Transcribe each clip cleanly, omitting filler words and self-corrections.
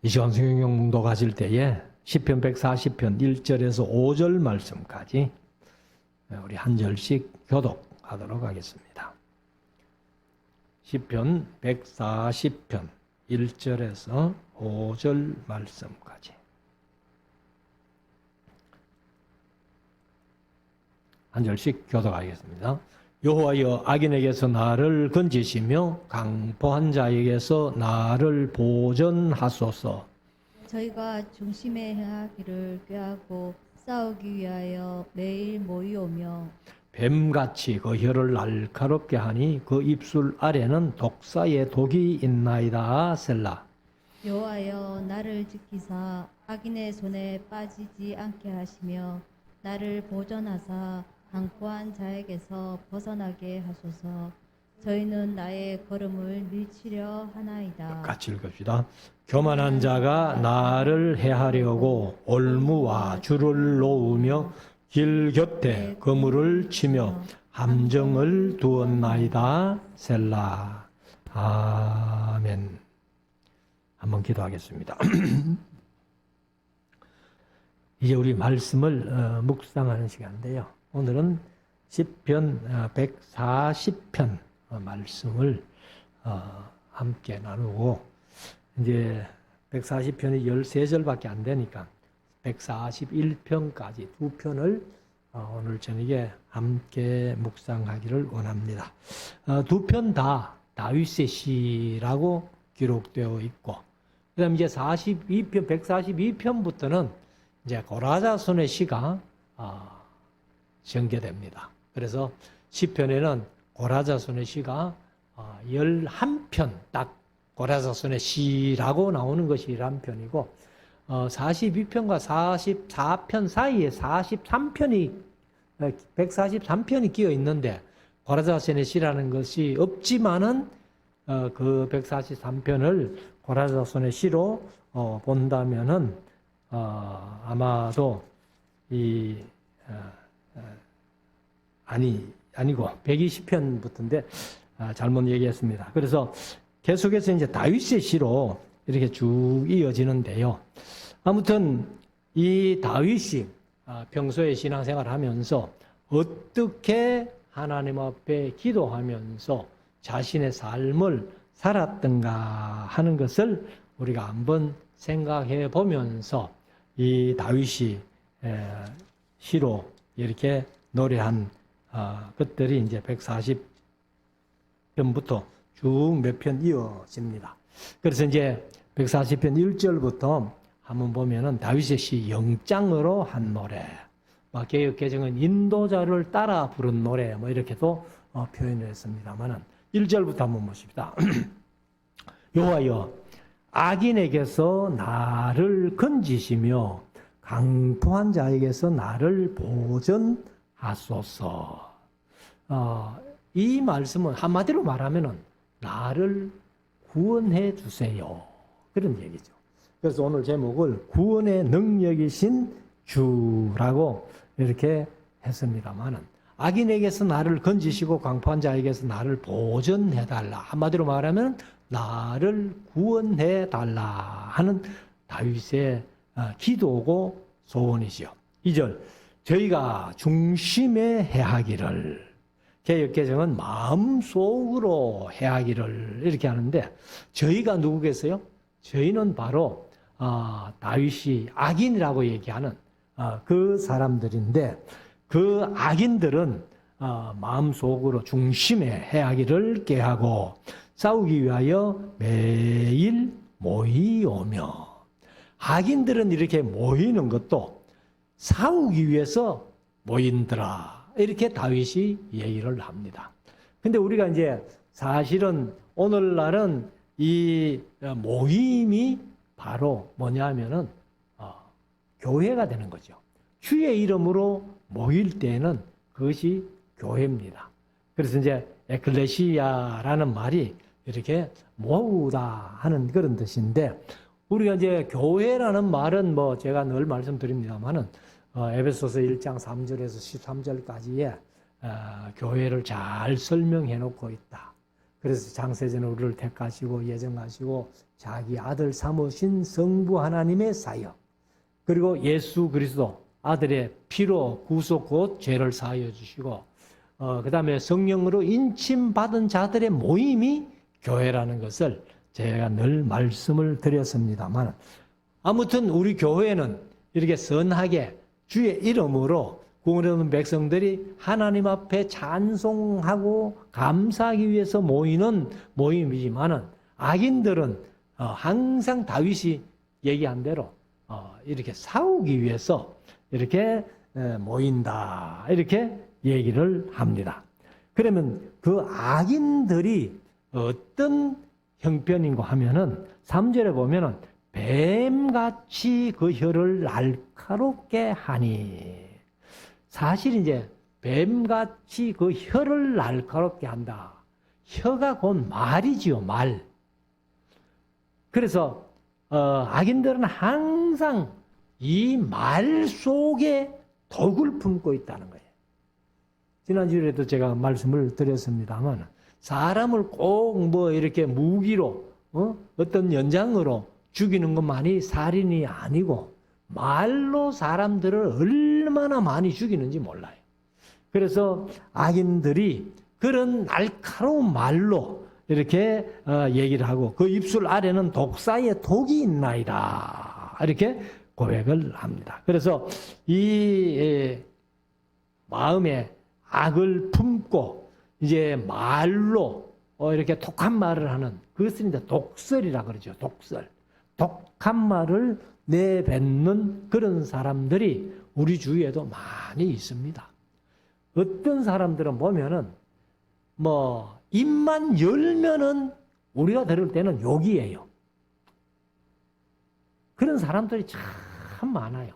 이 시간 성경 묵독하실 때에 시편 140편 1절에서 5절 말씀까지 우리 한 절씩 교독하도록 하겠습니다. 시편 140편 1절에서 5절 말씀까지 한 절씩 교독하겠습니다. 여호와여, 악인에게서 나를 건지시며 강포한 자에게서 나를 보전하소서. 저희가 중심에 행하기를 꾀하고 싸우기 위하여 매일 모이오며 뱀같이 그 혀를 날카롭게 하니 그 입술 아래는 독사의 독이 있나이다. 셀라. 여호와여, 나를 지키사 악인의 손에 빠지지 않게 하시며 나를 보전하사 강포한 자에게서 벗어나게 하소서. 저희는 나의 걸음을 밀치려 하나이다. 같이 읽읍시다. 교만한 자가 나를 해하려고 올무와 줄을 놓으며 길 곁에 그물을 치며 함정을 두었나이다. 셀라. 아멘. 한번 기도하겠습니다. 이제 우리 말씀을 묵상하는 시간인데요. 오늘은 시편 140편 말씀을 함께 나누고, 이제 140편이 13절밖에 안 되니까 141편까지 두 편을 오늘 저녁에 함께 묵상하기를 원합니다. 두 편 다 다윗의 시라고 기록되어 있고, 그 다음에 이제 142편부터는 이제 고라자손의 시가 전개됩니다. 그래서 시편에는 고라자손의 시가 11편, 딱 고라자손의 시라고 나오는 것이 11편이고, 42편과 44편 사이에 143편이 끼어 있는데, 고라자손의 시라는 것이 없지만은 그 143편을 고라자손의 시로 본다면은 아마도 아니고 120편부터인데 잘못 얘기했습니다. 그래서 계속해서 이제 다윗의 시로 이렇게 쭉 이어지는데요. 아무튼 이 다윗이 평소에 신앙생활을 하면서 어떻게 하나님 앞에 기도하면서 자신의 삶을 살았던가 하는 것을 우리가 한번 생각해 보면서 이 다윗이 시로 이렇게 노래한 것들이 이제 140편부터 쭉 몇 편 이어집니다. 그래서 이제 140편 1절부터 한번 보면은 다윗의 시 영장으로 한 노래, 개역 개정은 인도자를 따라 부른 노래, 이렇게도 표현을 했습니다만은 1절부터 한번 보십시다. 여호와여, 악인에게서 나를 건지시며 강포한 자에게서 나를 보전하소서. 이 말씀은 한마디로 말하면은 나를 구원해 주세요, 그런 얘기죠. 그래서 오늘 제목을 구원의 능력이신 주라고 이렇게 했습니다만은, 악인에게서 나를 건지시고 강포한 자에게서 나를 보전해달라, 한마디로 말하면 나를 구원해달라 하는 다윗의 기도고 소원이지요. 2절, 저희가 중심에 해하기를, 개역개정은 마음속으로 해하기를 이렇게 하는데, 저희가 누구겠어요? 저희는 바로 다윗이 악인이라고 얘기하는 그 사람들인데, 그 악인들은 마음속으로 중심에 해하기를 꾀하고 싸우기 위하여 매일 모이오며, 악인들은 이렇게 모이는 것도 싸우기 위해서 모인더라, 이렇게 다윗이 얘기를 합니다. 근데 우리가 이제 사실은 오늘날은 이 모임이 바로 뭐냐면은 교회가 되는 거죠. 주의 이름으로 모일 때는 그것이 교회입니다. 그래서 이제 에클레시아라는 말이 이렇게 모으다 하는 그런 뜻인데, 우리가 이제 교회라는 말은 제가 늘 말씀드립니다만은 에베소서 1장 3절에서 13절까지의 교회를 잘 설명해 놓고 있다. 그래서 장세전에 우리를 택하시고 예정하시고 자기 아들 삼으신 성부 하나님의 사역, 그리고 예수 그리스도 아들의 피로 구속 곧 죄를 사하여 주시고, 그 다음에 성령으로 인침받은 자들의 모임이 교회라는 것을 제가 늘 말씀을 드렸습니다만, 아무튼 우리 교회는 이렇게 선하게 주의 이름으로 구원을 얻은 백성들이 하나님 앞에 찬송하고 감사하기 위해서 모이는 모임이지만은, 악인들은 항상 다윗이 얘기한 대로 이렇게 싸우기 위해서 이렇게 모인다, 이렇게 얘기를 합니다. 그러면 그 악인들이 어떤 형편인가 하면은 3절에 보면은 뱀같이 그 혀를 날카롭게 하니, 사실 이제 뱀같이 그 혀를 날카롭게 한다. 혀가 곧 말이지요, 말. 그래서 악인들은 항상 이 말 속에 독을 품고 있다는 거예요. 지난주에도 제가 말씀을 드렸습니다만, 사람을 꼭 뭐 이렇게 무기로 어떤 연장으로 죽이는 것만이 살인이 아니고 말로 사람들을 얼마나 많이 죽이는지 몰라요. 그래서 악인들이 그런 날카로운 말로 이렇게 얘기를 하고, 그 입술 아래는 독사의 독이 있나이다, 이렇게 고백을 합니다. 그래서 이 마음에 악을 품고 이제 말로 이렇게 독한 말을 하는, 그것을 이제 독설이라 그러죠. 독설. 독한 말을 내뱉는 그런 사람들이 우리 주위에도 많이 있습니다. 어떤 사람들은 보면은 뭐 입만 열면은 우리가 들을 때는 욕이에요. 그런 사람들이 참 많아요.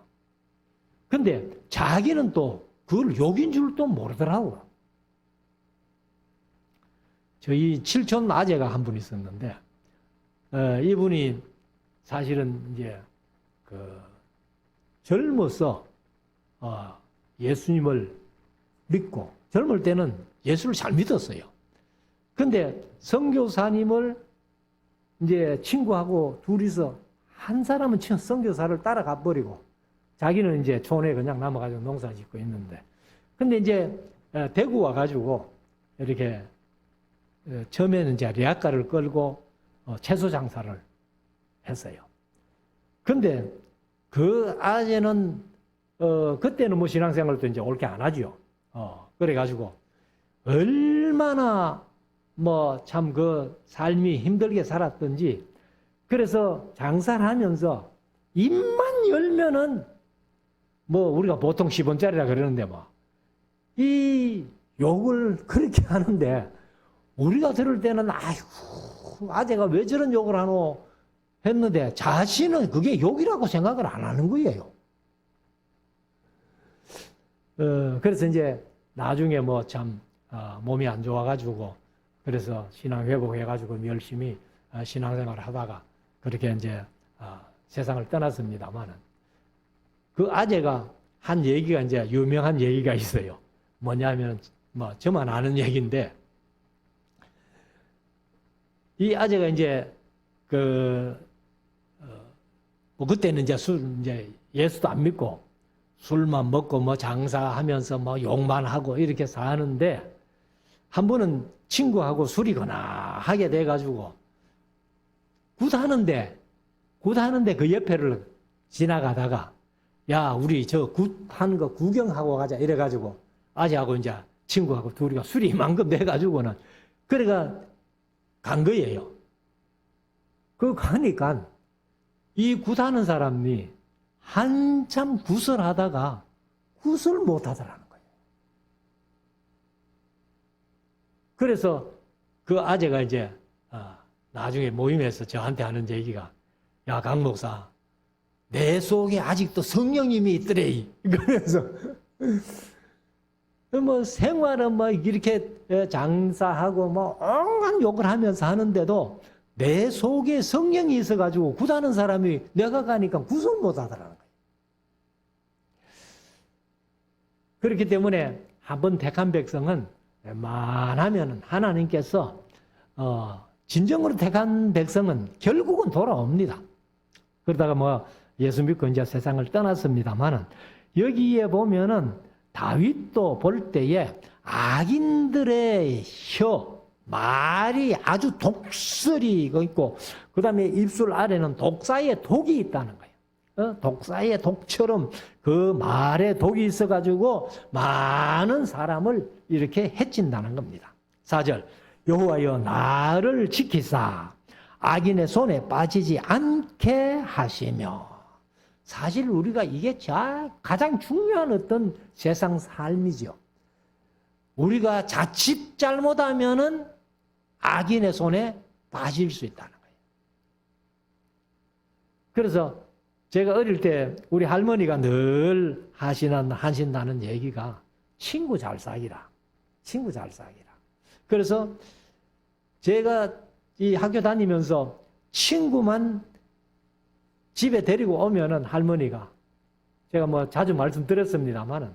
근데 자기는 또 그걸 욕인 줄 또 모르더라고요. 저희 칠촌 아재가 한 분 있었는데, 이분이 사실은 이제 젊어서 예수님을 믿고, 젊을 때는 예수를 잘 믿었어요. 근데 선교사님을 이제 친구하고 둘이서, 한 사람은 선교사를 따라가 버리고 자기는 이제 촌에 그냥 남아가지고 농사 짓고 있는데, 근데 이제 대구 와가지고 이렇게 처음에는 이제 리아카를 끌고 채소 장사를 했어요. 근데 그 아재는 그때는 뭐 신앙생활도 이제 옳게 안 하죠. 그래가지고 얼마나 뭐 참 그 삶이 힘들게 살았던지, 그래서 장사를 하면서 입만 열면은 뭐 우리가 보통 10원짜리라 그러는데 뭐 이 욕을 그렇게 하는데, 우리가 들을 때는 아이고 아재가 왜 저런 욕을 하노 했는데, 자신은 그게 욕이라고 생각을 안 하는 거예요. 그래서 이제 나중에 뭐 참 몸이 안 좋아가지고, 그래서 신앙 회복해가지고 열심히 신앙생활을 하다가 그렇게 이제 세상을 떠났습니다만은, 그 아재가 한 얘기가 이제 유명한 얘기가 있어요. 뭐냐면 뭐 저만 아는 얘기인데, 이 아재가 이제 뭐 그때는 이제 이제 예수도 안 믿고 술만 먹고 뭐 장사하면서 뭐 욕만 하고 이렇게 사는데, 한 번은 친구하고 술이거나 하게 돼가지고 굿하는데 그 옆에를 지나가다가, 야 우리 저 굿하는 거 구경하고 가자 이래가지고 아재하고 이제 친구하고 둘이가 술이 이만큼 돼가지고는 그래가 간 거예요. 그 가니까 이 굿하는 사람이 한참 굿을 하다가 굿을 못 하더라는 거예요. 그래서 그 아재가 이제 나중에 모임에서 저한테 하는 얘기가, 야 강 목사, 내 속에 아직도 성령님이 있더래. 그래서 뭐 생활은 뭐 이렇게 장사하고 뭐 온갖 욕을 하면서 하는데도 내 속에 성령이 있어가지고 굿하는 사람이 내가 가니까 굿을 못 하더라는 거예요. 그렇기 때문에 한번 택한 백성은 웬만하면 하나님께서 진정으로 택한 백성은 결국은 돌아옵니다. 그러다가 뭐 예수 믿고 이제 세상을 떠났습니다만은 여기에 보면은 다윗도 볼 때에 악인들의 말이 아주 독설이 있고 그 다음에 입술 아래는 독사의 독이 있다는 거예요. 독사의 독처럼 그 말에 독이 있어가지고 많은 사람을 이렇게 해친다는 겁니다. 4절 여호와여 나를 지키사 악인의 손에 빠지지 않게 하시며. 사실 우리가 이게 가장 중요한 어떤 세상 삶이죠. 우리가 자칫 잘못하면은 악인의 손에 빠질 수 있다는 거예요. 그래서 제가 어릴 때 우리 할머니가 늘 하신다는 얘기가 친구 잘 사귀라. 친구 잘 사귀라. 그래서 제가 이 학교 다니면서 친구만 집에 데리고 오면은 할머니가 제가 뭐 자주 말씀드렸습니다만은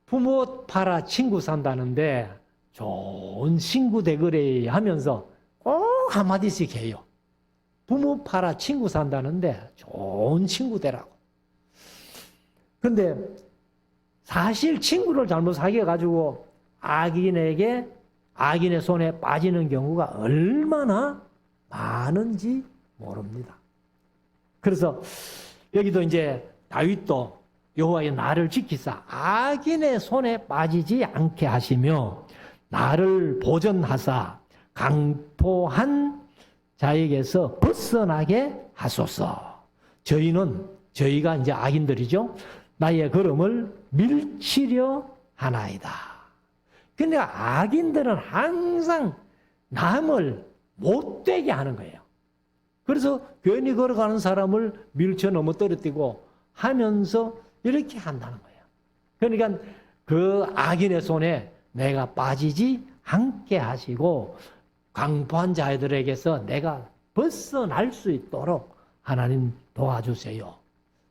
부모 팔아 친구 산다는데 좋은 친구 되그래 하면서 꼭 한마디씩 해요. 부모 팔아 친구 산다는데 좋은 친구 되라고. 근데 사실 친구를 잘못 사귀어가지고 악인의 손에 빠지는 경우가 얼마나 많은지 모릅니다. 그래서 여기도 이제 다윗도 여호와의 나를 지키사 악인의 손에 빠지지 않게 하시며 나를 보전하사 강포한 자에게서 벗어나게 하소서. 저희가 이제 악인들이죠. 나의 걸음을 밀치려 하나이다. 근데 악인들은 항상 남을 못되게 하는 거예요. 그래서 괜히 걸어가는 사람을 밀쳐 넘어뜨리고 하면서 이렇게 한다는 거예요. 그러니까 그 악인의 손에 내가 빠지지 않게 하시고 강포한 자들에게서 내가 벗어날 수 있도록 하나님 도와주세요.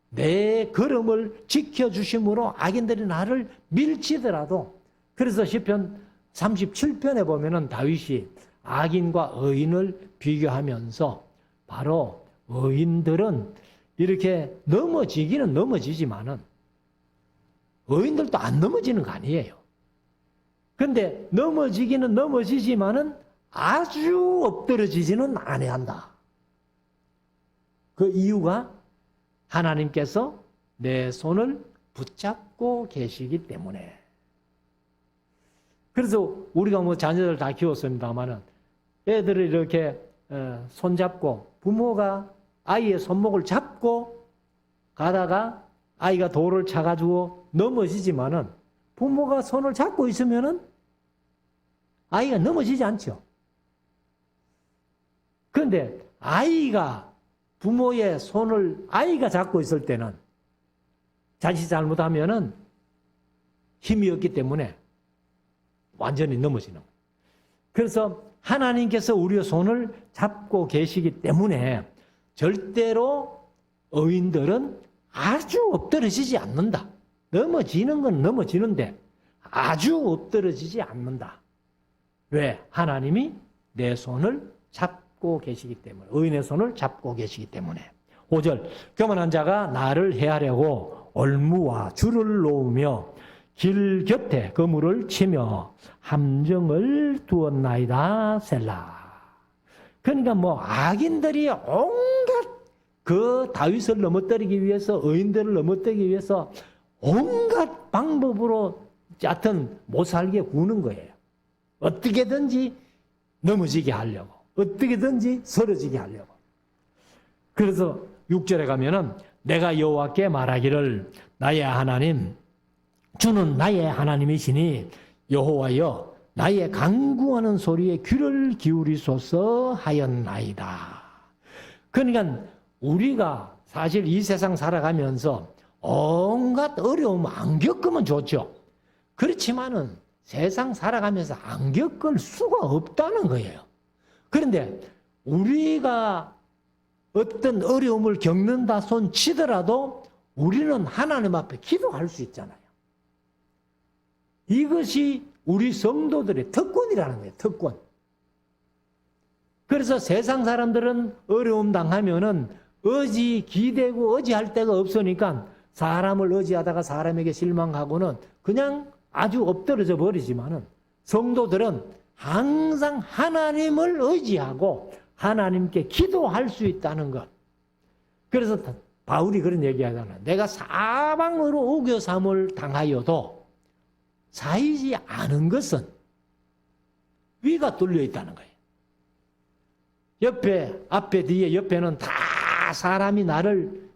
내 걸음을 지켜주심으로 악인들이 나를 밀치더라도. 그래서 시편 37편에 보면은 다윗이 악인과 의인을 비교하면서 바로 의인들은 이렇게 넘어지기는 넘어지지만은 의인들도 안 넘어지는 거 아니에요. 근데 넘어지기는 넘어지지만은 아주 엎드러지지는 아니한다. 그 이유가 하나님께서 내 손을 붙잡고 계시기 때문에. 그래서 우리가 뭐 자녀들 다 키웠습니다만은 애들을 이렇게 손잡고 부모가 아이의 손목을 잡고 가다가 아이가 돌을 차가지고 넘어지지만은 부모가 손을 잡고 있으면은 아이가 넘어지지 않죠. 그런데 아이가 부모의 손을 아이가 잡고 있을 때는 자칫 잘못하면은 힘이 없기 때문에 완전히 넘어지는 거예요. 그래서 하나님께서 우리의 손을 잡고 계시기 때문에 절대로 의인들은 아주 엎드러지지 않는다. 넘어지는 건 넘어지는데 아주 엎드러지지 않는다. 왜? 하나님이 내 손을 잡고 계시기 때문에. 의인의 손을 잡고 계시기 때문에. 5절 교만한 자가 나를 해하려고 올무와 줄을 놓으며 길 곁에 그물을 치며 함정을 두었나이다. 셀라. 그러니까 뭐 악인들이 온갖 그 다윗을 넘어뜨리기 위해서, 의인들을 넘어뜨리기 위해서 온갖 방법으로 하여튼 못 살게 구는 거예요. 어떻게든지 넘어지게 하려고, 어떻게든지 쓰러지게 하려고. 그래서 6절에 가면은 내가 여호와께 말하기를 나의 하나님, 주는 나의 하나님이시니 여호와여 나의 간구하는 소리에 귀를 기울이소서 하였나이다. 그러니까 우리가 사실 이 세상 살아가면서 온갖 어려움 안 겪으면 좋죠. 그렇지만은 세상 살아가면서 안 겪을 수가 없다는 거예요. 그런데 우리가 어떤 어려움을 겪는다 손 치더라도 우리는 하나님 앞에 기도할 수 있잖아요. 이것이 우리 성도들의 특권이라는 거예요. 특권. 그래서 세상 사람들은 어려움 당하면은 기대고 의지할 데가 없으니까 사람을 의지하다가 사람에게 실망하고는 그냥 아주 엎드러져 버리지만은 성도들은 항상 하나님을 의지하고 하나님께 기도할 수 있다는 것. 그래서 바울이 그런 얘기하잖아. 내가 사방으로 우겨삼을 당하여도 쌓이지 않은 것은 위가 뚫려 있다는 거예요. 앞에, 뒤에, 옆에는 다 사람이 나를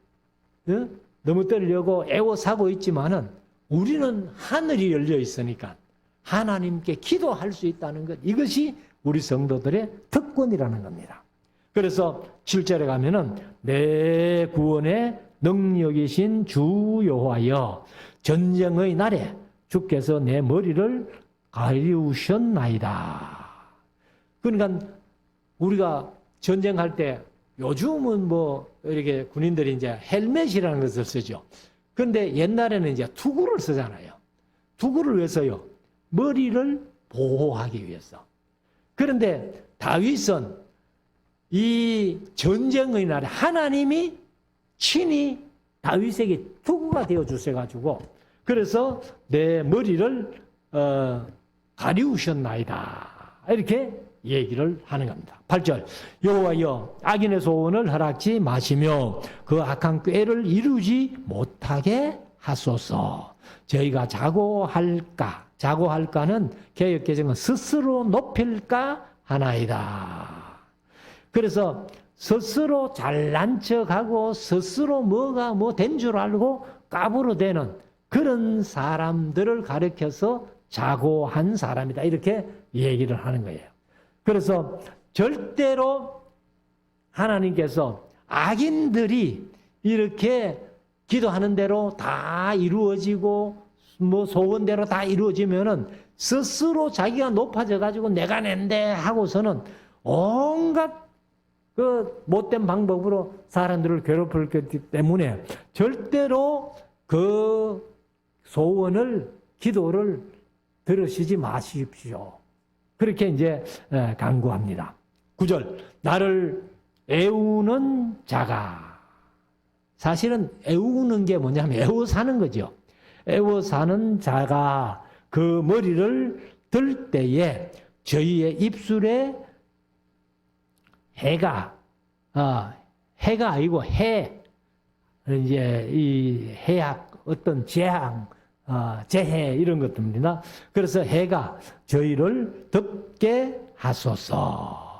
너무 떨려고 애워사고 있지만은 우리는 하늘이 열려 있으니까 하나님께 기도할 수 있다는 것. 이것이 우리 성도들의 특권이라는 겁니다. 그래서 7절에 가면은 내 구원의 능력이신 주 여호와여 전쟁의 날에 주께서 내 머리를 가리우셨나이다. 그러니까 우리가 전쟁할 때 요즘은 뭐 이렇게 군인들이 이제 헬멧이라는 것을 쓰죠. 그런데 옛날에는 이제 투구를 쓰잖아요. 투구를 왜 써요? 머리를 보호하기 위해서. 그런데 다윗은 이 전쟁의 날에 하나님이 친히 다윗에게 투구가 되어 주셔가지고 그래서 내 머리를 가리우셨나이다. 이렇게 얘기를 하는 겁니다. 8절 여호와여 악인의 소원을 허락지 마시며 그 악한 꾀를 이루지 못하게 하소서. 저희가 자고할까는 개역개정은 스스로 높일까 하나이다. 그래서 스스로 잘난 척하고 스스로 뭐가 뭐 된 줄 알고 까부러대는 그런 사람들을 가리켜서 자고한 사람이다. 이렇게 얘기를 하는 거예요. 그래서 절대로 하나님께서 악인들이 이렇게 기도하는 대로 다 이루어지고 뭐 소원대로 다 이루어지면은 스스로 자기가 높아져 가지고 내가 낸데 하고서는 온갖 그 못된 방법으로 사람들을 괴롭힐 거기 때문에 절대로 그 소원을 기도를 들으시지 마십시오. 그렇게 이제 간구합니다. 9절 나를 애우는 자가 사실은 애우는 게 뭐냐면 애워 사는 거죠. 애워 사는 자가 그 머리를 들 때에 저희의 입술에 해가 아니고 이제 이 해악 어떤 재앙 재해 이런 것들입니다. 그래서 해가 저희를 덮게 하소서.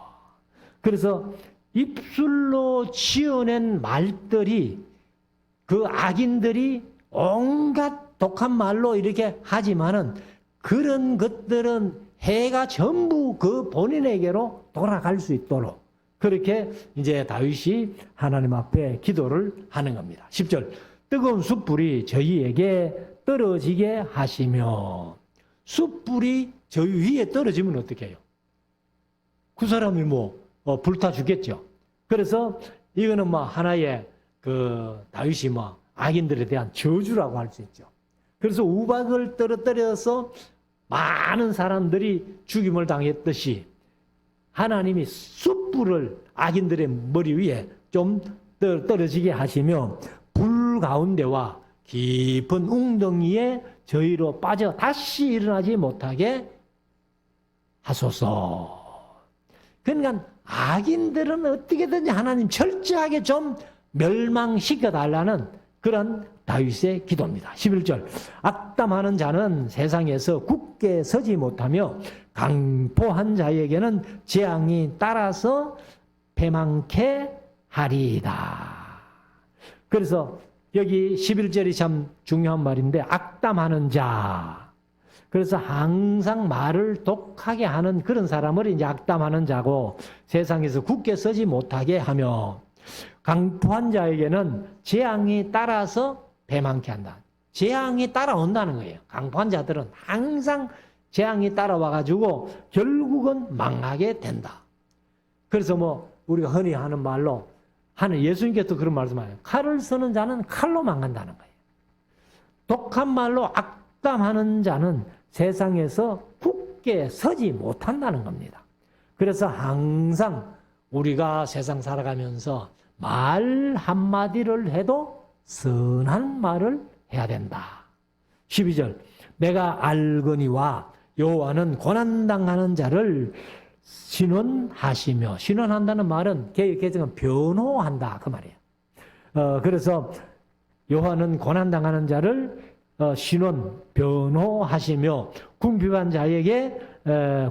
그래서 입술로 지어낸 말들이 그 악인들이 온갖 독한 말로 이렇게 하지만은 그런 것들은 해가 전부 그 본인에게로 돌아갈 수 있도록 그렇게 이제 다윗이 하나님 앞에 기도를 하는 겁니다. 10절 뜨거운 숯불이 저희에게 떨어지게 하시며 숯불이 저희 위에 떨어지면 어떻게 해요? 그 사람이 불타 죽겠죠. 그래서 이거는 하나의 그 다윗이 악인들에 대한 저주라고 할 수 있죠. 그래서 우박을 떨어뜨려서 많은 사람들이 죽임을 당했듯이 하나님이 숯불을 악인들의 머리 위에 좀 떨어지게 하시며 불 가운데와 깊은 웅덩이에 저희로 빠져 다시 일어나지 못하게 하소서. 그러니까 악인들은 어떻게든지 하나님 철저하게 좀 멸망시켜달라는 그런 다윗의 기도입니다. 11절 악담하는 자는 세상에서 굳게 서지 못하며 강포한 자에게는 재앙이 따라서 패망케 하리이다. 그래서 여기 11절이 참 중요한 말인데 악담하는 자. 그래서 항상 말을 독하게 하는 그런 사람을 이제 악담하는 자고 세상에서 굳게 서지 못하게 하며 강포한 자에게는 재앙이 따라서 패망케 한다. 재앙이 따라온다는 거예요. 강포한 자들은 항상 재앙이 따라와가지고 결국은 망하게 된다. 그래서 우리가 흔히 하는 말로 예수님께서 그런 말씀하세요. 칼을 쓰는 자는 칼로 망한다는 거예요. 독한 말로 악담하는 자는 세상에서 굳게 서지 못한다는 겁니다. 그래서 항상 우리가 세상 살아가면서 말 한마디를 해도 선한 말을 해야 된다. 12절 내가 알거니와 여호와는 고난당하는 자를 신원하시며, 신원한다는 말은 개혁개정은 변호한다 그 말이에요. 그래서 여호와는 고난당하는 자를 신원, 변호하시며 궁핍한 자에게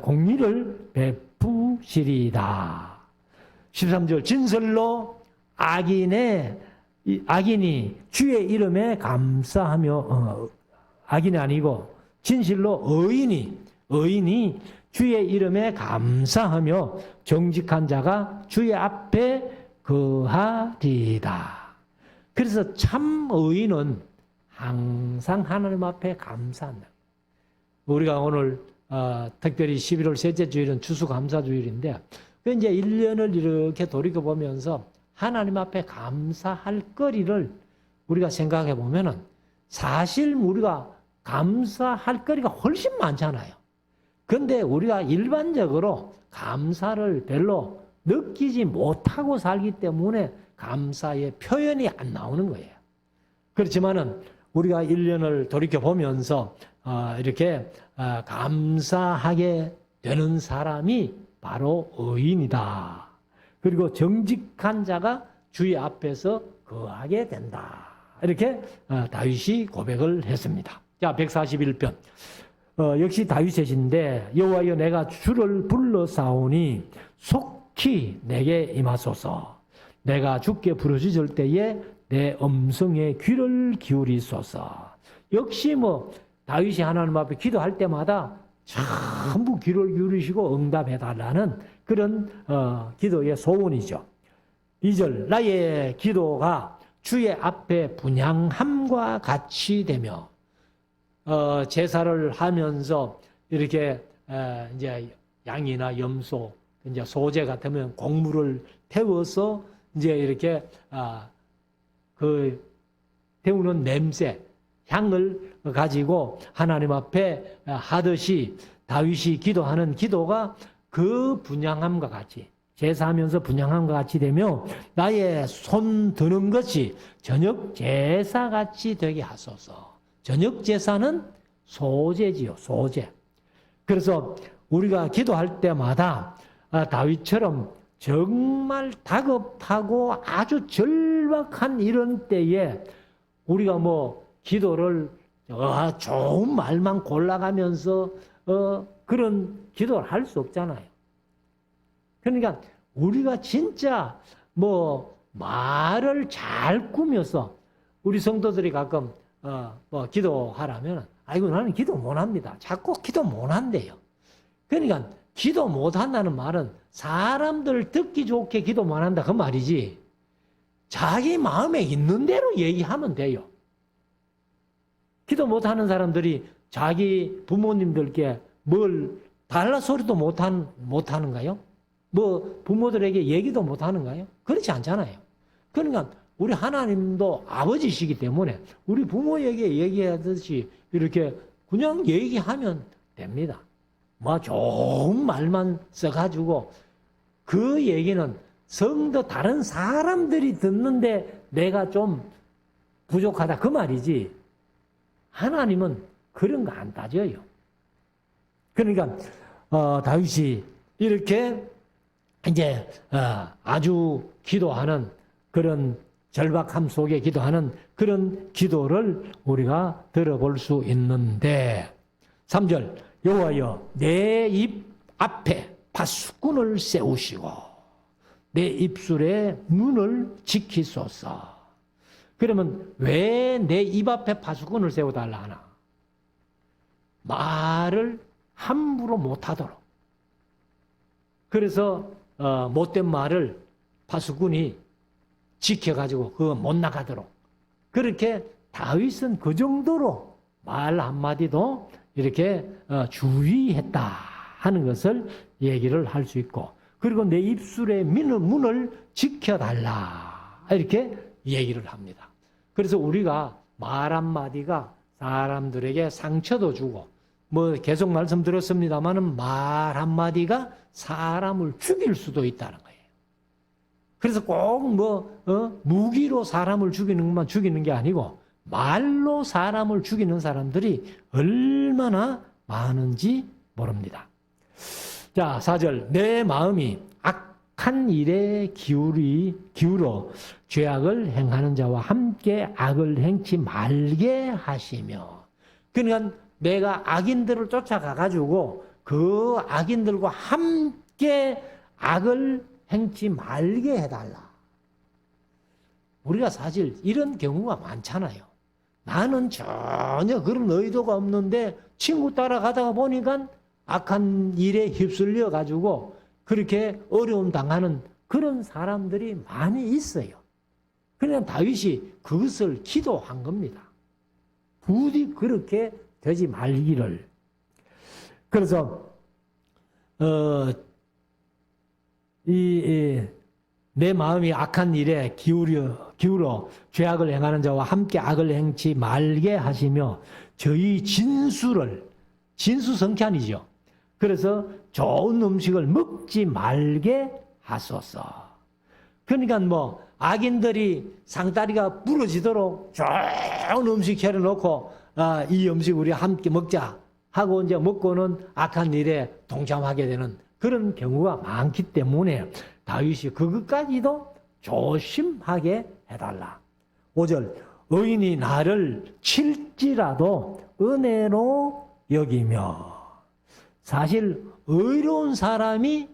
공의를 베푸시리다. 13절 진설로 악인이 주의 이름에 감사하며, 악인이 아니고 진실로 의인이 주의 이름에 감사하며 정직한 자가 주의 앞에 거하리다. 그래서 참 의인은 항상 하나님 앞에 감사한다. 우리가 오늘 특별히 11월 셋째 주일은 추수감사주일인데 이제 1년을 이렇게 돌이켜보면서 하나님 앞에 감사할 거리를 우리가 생각해 보면은 사실 우리가 감사할 거리가 훨씬 많잖아요. 그런데 우리가 일반적으로 감사를 별로 느끼지 못하고 살기 때문에 감사의 표현이 안 나오는 거예요. 그렇지만은 우리가 1년을 돌이켜보면서 이렇게 감사하게 되는 사람이 바로 의인이다. 그리고 정직한 자가 주의 앞에서 거하게 된다. 이렇게 다윗이 고백을 했습니다. 자, 141편. 역시 다윗의 시인데 여호와여 내가 주를 불러사오니 속히 내게 임하소서. 내가 주께 부르짖을 때에 내 음성에 귀를 기울이소서. 역시 다윗이 하나님 앞에 기도할 때마다 전부 귀를 기울이시고 응답해달라는 그런 기도의 소원이죠. 2절 나의 기도가 주의 앞에 분향함과 같이 되며, 제사를 하면서 이렇게 이제 양이나 염소, 이제 소재 같으면 곡물을 태워서 이제 이렇게 그 태우는 냄새, 향을 가지고 하나님 앞에 하듯이 다윗이 기도하는 기도가 그 분향함과 같이, 제사하면서 분향함과 같이 되며 나의 손 드는 것이 저녁 제사같이 되게 하소서. 저녁 제사는 소제지요, 소제. 그래서 우리가 기도할 때마다 다윗처럼 정말 다급하고 아주 절박한 이런 때에 우리가 기도를 좋은 말만 골라가면서 그런 기도를 할 수 없잖아요. 그러니까 우리가 진짜 말을 잘 꾸며서, 우리 성도들이 가끔 기도하라면 아이고 나는 기도 못합니다. 자꾸 기도 못한대요. 그러니까 기도 못한다는 말은 사람들 듣기 좋게 기도 못한다 그 말이지, 자기 마음에 있는 대로 얘기하면 돼요. 기도 못하는 사람들이 자기 부모님들께 뭘 달라 소리도 못하는가요? 부모들에게 얘기도 못하는가요? 그렇지 않잖아요. 그러니까 우리 하나님도 아버지시기 때문에 우리 부모에게 얘기하듯이 이렇게 그냥 얘기하면 됩니다. 좋은 말만 써가지고 그 얘기는 성도 다른 사람들이 듣는데 내가 좀 부족하다 그 말이지, 하나님은 그런 거 안 따져요. 그러니까 다윗이 이렇게 이제 아주 기도하는 그런 절박함 속에 기도하는 그런 기도를 우리가 들어볼 수 있는데, 3절 여호와여 내 입 앞에 파수꾼을 세우시고 내 입술에 문을 지키소서. 그러면 왜 내 입 앞에 파수꾼을 세워달라 하나? 말을 함부로 못하도록. 그래서 못된 말을 파수꾼이 지켜가지고 그거 못 나가도록. 그렇게 다윗은 그 정도로 말 한마디도 이렇게 주의했다 하는 것을 얘기를 할 수 있고, 그리고 내 입술의 문을 지켜달라 이렇게 얘기를 합니다. 그래서 우리가 말 한마디가 사람들에게 상처도 주고, 계속 말씀드렸습니다마는 말 한마디가 사람을 죽일 수도 있다는 거예요. 그래서 꼭 무기로 사람을 죽이는 것만 죽이는 게 아니고 말로 사람을 죽이는 사람들이 얼마나 많은지 모릅니다. 자, 4절. 내 마음이 악한 일에 기울어 죄악을 행하는 자와 함께 악을 행치 말게 하시며. 그러니까 내가 악인들을 쫓아가가지고 그 악인들과 함께 악을 행치 말게 해달라. 우리가 사실 이런 경우가 많잖아요. 나는 전혀 그런 의도가 없는데 친구 따라가다가 보니까 악한 일에 휩쓸려 가지고 그렇게 어려움 당하는 그런 사람들이 많이 있어요. 그냥 다윗이 그것을 기도한 겁니다. 부디 그렇게 되지 말기를. 그래서 내 마음이 악한 일에 기울어 죄악을 행하는 자와 함께 악을 행치 말게 하시며 저희 진수성찬이죠. 그래서 좋은 음식을 먹지 말게 하소서. 그러니까 악인들이 상다리가 부러지도록 좋은 음식 차려놓고 이 음식 우리 함께 먹자 하고 이제 먹고는 악한 일에 동참하게 되는 그런 경우가 많기 때문에 다윗이 그것까지도 조심하게 해달라. 5절. 의인이 나를 칠지라도 은혜로 여기며. 사실 의로운 사람이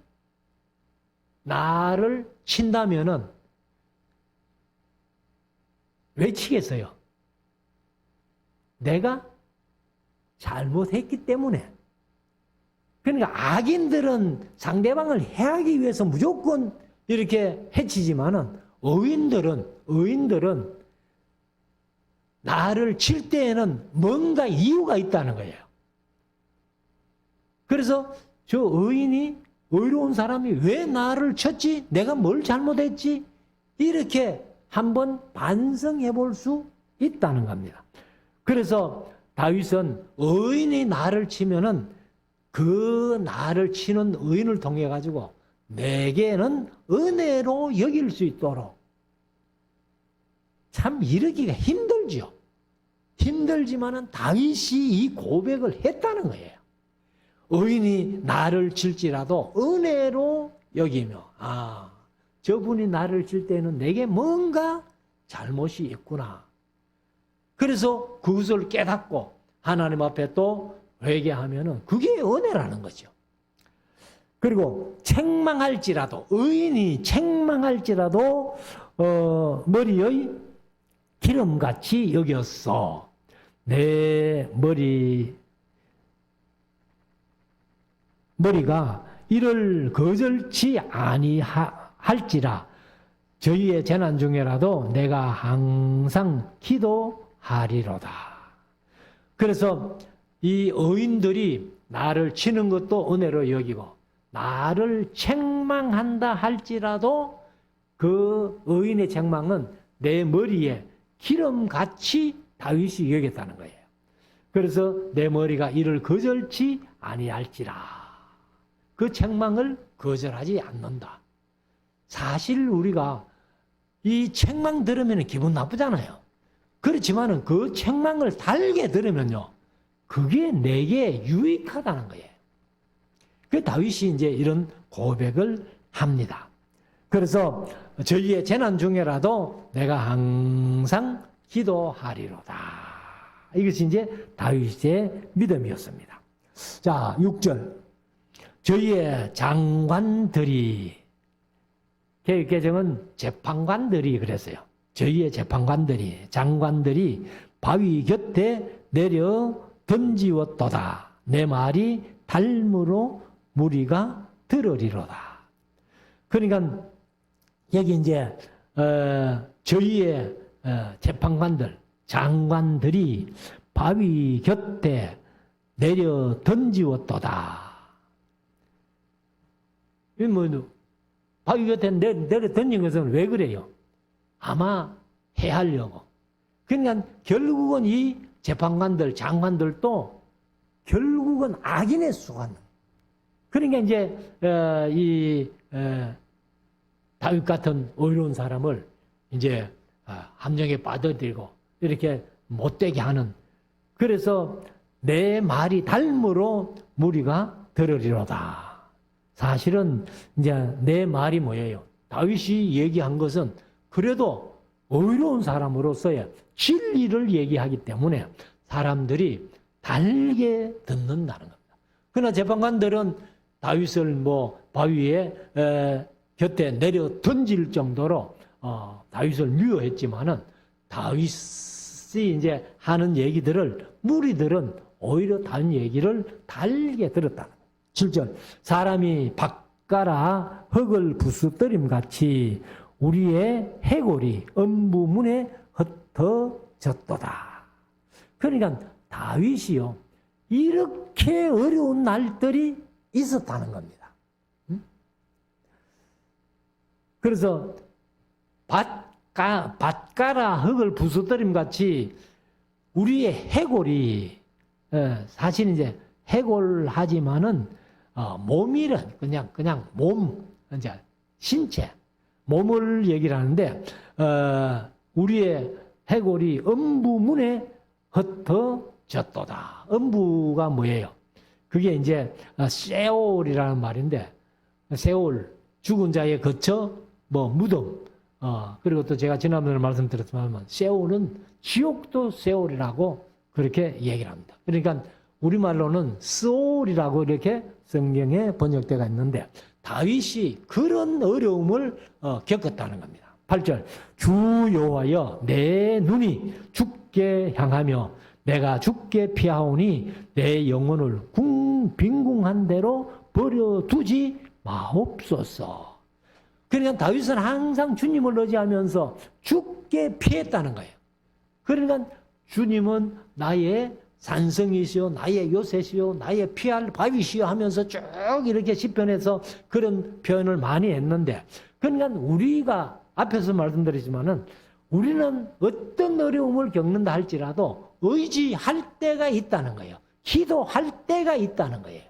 나를 친다면은 왜 치겠어요? 내가 잘못했기 때문에. 그러니까 악인들은 상대방을 해하기 위해서 무조건 이렇게 해치지만은 의인들은 나를 칠 때에는 뭔가 이유가 있다는 거예요. 그래서 저 의로운 사람이 왜 나를 쳤지? 내가 뭘 잘못했지? 이렇게 한번 반성해 볼 수 있다는 겁니다. 그래서 다윗은 의인이 나를 치면은 그 나를 치는 의인을 통해 가지고 내게는 은혜로 여길 수 있도록. 참 이러기가 힘들죠. 힘들지만은 다윗이 이 고백을 했다는 거예요. 의인이 나를 칠지라도 은혜로 여기며, 저분이 나를 칠 때는 내게 뭔가 잘못이 있구나. 그래서 그것을 깨닫고 하나님 앞에 또 회개하면은 그게 은혜라는 거죠. 그리고 책망할지라도, 의인이 책망할지라도 머리의 기름같이 여겼어. 내 머리가 이를 거절치 아니할지라 저희의 재난 중에라도 내가 항상 기도하리로다. 그래서 이 의인들이 나를 치는 것도 은혜로 여기고 나를 책망한다 할지라도 그 의인의 책망은 내 머리에 기름같이 다윗이 여겼다는 거예요. 그래서 내 머리가 이를 거절치 아니할지라. 그 책망을 거절하지 않는다. 사실 우리가 이 책망 들으면 기분 나쁘잖아요. 그렇지만은 그 책망을 달게 들으면요, 그게 내게 유익하다는 거예요. 그 다윗이 이제 이런 고백을 합니다. 그래서 저희의 재난 중에라도 내가 항상 기도하리로다. 이것이 이제 다윗의 믿음이었습니다. 자, 6절. 저희의 장관들이, 개정은 재판관들이 그랬어요. 저희의 장관들이 바위 곁에 내려 던지웠도다. 내 말이 달무로 무리가 들으리로다. 그러니까 여기 이제 저희의 재판관들, 장관들이 바위 곁에 내려 던지웠도다. 바위 곁에 내려 던진 것은 왜 그래요? 아마 해하려고. 그러니까 결국은 이 재판관들, 장관들도 결국은 악인의 수관. 그러니까 이제 다윗 같은 의로운 사람을 이제 함정에 빠져들고 이렇게 못되게 하는, 그래서 내 말이 닮으로 무리가 들으리로다. 사실은 이제 내 말이 뭐예요? 다윗이 얘기한 것은 그래도 의로운 사람으로서의 진리를 얘기하기 때문에 사람들이 달게 듣는다는 겁니다. 그러나 재판관들은 다윗을 뭐 바위에 곁에 내려 던질 정도로 다윗을 미워했지만은 다윗이 이제 하는 얘기들을 무리들은 오히려 다른 얘기를 달게 들었다. 7절, 사람이 밭가라 흙을 부스뜨림 같이 우리의 해골이 음부문에 흩어졌도다. 그러니까 다윗이요, 이렇게 어려운 날들이 있었다는 겁니다. 그래서 밭가라 흙을 부스뜨림 같이 우리의 해골이, 사실 이제 해골하지만은 몸이란 그냥 몸, 이제 신체, 몸을 얘기를 하는데, 우리의 해골이 음부문에 흩어졌도다. 음부가 뭐예요? 그게 이제 세올이라는 말인데, 세올, 죽은 자의 거처, 뭐 무덤, 그리고 또 제가 지난번에 말씀드렸지만 세올은 지옥도 세올이라고 그렇게 얘기를 합니다. 그러니까 우리말로는 스올이라고 이렇게 성경에 번역되어 있는데, 다윗이 그런 어려움을 겪었다는 겁니다. 8절, 주 여호와여 내 눈이 죽게 향하며 내가 죽게 피하오니 내 영혼을 빈궁한 대로 버려두지 마옵소서. 그러니까 다윗은 항상 주님을 의지하면서 죽게 피했다는 거예요. 그러니까 주님은 나의 산성이시오, 나의 요새시오, 나의 피할 바위시오 하면서 쭉 이렇게 시편에서 그런 표현을 많이 했는데, 그러니까 우리가 앞에서 말씀드렸지만은 우리는 어떤 어려움을 겪는다 할지라도 의지할 때가 있다는 거예요. 기도할 때가 있다는 거예요.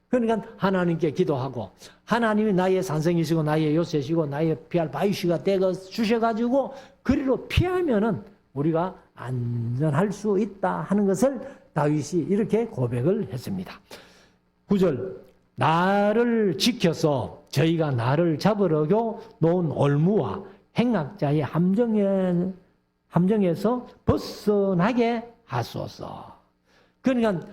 그러니까 하나님께 기도하고 하나님이 나의 산성이시고 나의 요새시고 나의 피할 바위시가 되어 주셔가지고 그리로 피하면은 우리가 안전할 수 있다 하는 것을 다윗이 이렇게 고백을 했습니다. 9절, 나를 지켜서 저희가 나를 잡으려고 놓은 올무와 행악자의 함정에서 벗어나게 하소서. 그러니까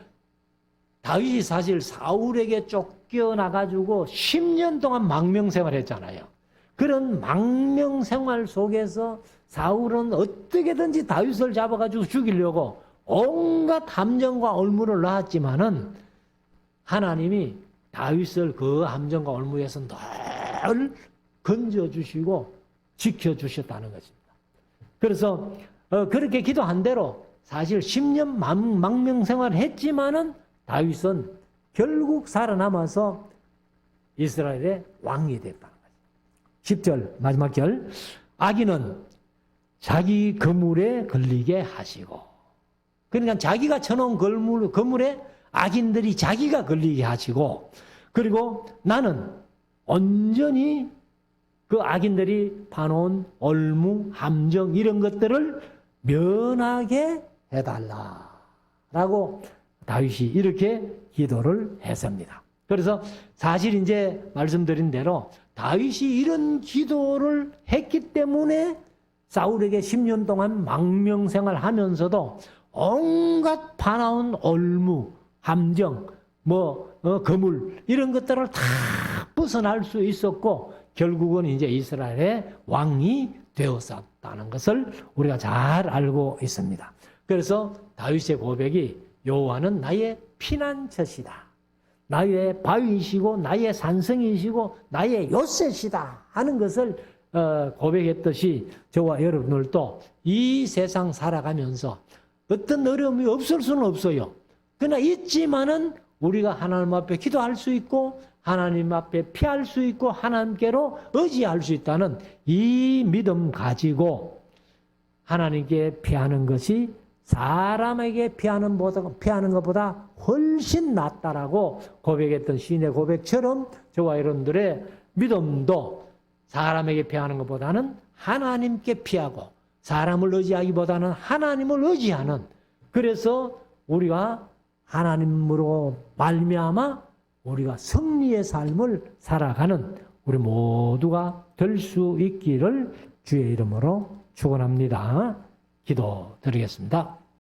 다윗이 사실 사울에게 쫓겨나가지고 10년 동안 망명생활했잖아요. 그런 망명생활 속에서 사울은 어떻게든지 다윗을 잡아가지고 죽이려고 온갖 함정과 올무를 낳았지만은 하나님이 다윗을 그 함정과 올무에서 늘 건져주시고 지켜주셨다는 것입니다. 그래서 그렇게 기도한 대로 사실 10년 망명생활을 했지만은 다윗은 결국 살아남아서 이스라엘의 왕이 됐다는 거죠. 10절 마지막 절, 악인은 자기 그물에 걸리게 하시고, 그러니까 자기가 쳐놓은 그물에 악인들이 자기가 걸리게 하시고, 그리고 나는 온전히 그 악인들이 파놓은 올무, 함정 이런 것들을 면하게 해달라라고 다윗이 이렇게 기도를 했습니다. 그래서 사실 이제 말씀드린 대로 다윗이 이런 기도를 했기 때문에 사울에게 10년 동안 망명생활 하면서도 온갖 파나운 올무, 함정, 그물 이런 것들을 다 벗어날 수 있었고 결국은 이제 이스라엘의 왕이 되었었다는 것을 우리가 잘 알고 있습니다. 그래서 다윗의 고백이 여호와는 나의 피난처시다, 나의 바위이시고 나의 산성이시고 나의 요새시다 하는 것을 고백했듯이 저와 여러분들도 이 세상 살아가면서 어떤 어려움이 없을 수는 없어요. 그러나 있지만은 우리가 하나님 앞에 기도할 수 있고 하나님 앞에 피할 수 있고 하나님께로 의지할 수 있다는 이 믿음 가지고 하나님께 피하는 것이 사람에게 피하는 것보다 훨씬 낫다라고 고백했던 시인의 고백처럼 저와 여러분들의 믿음도 사람에게 피하는 것보다는 하나님께 피하고 사람을 의지하기보다는 하나님을 의지하는, 그래서 우리가 하나님으로 말미암아 우리가 승리의 삶을 살아가는 우리 모두가 될 수 있기를 주의 이름으로 축원합니다. 기도드리겠습니다.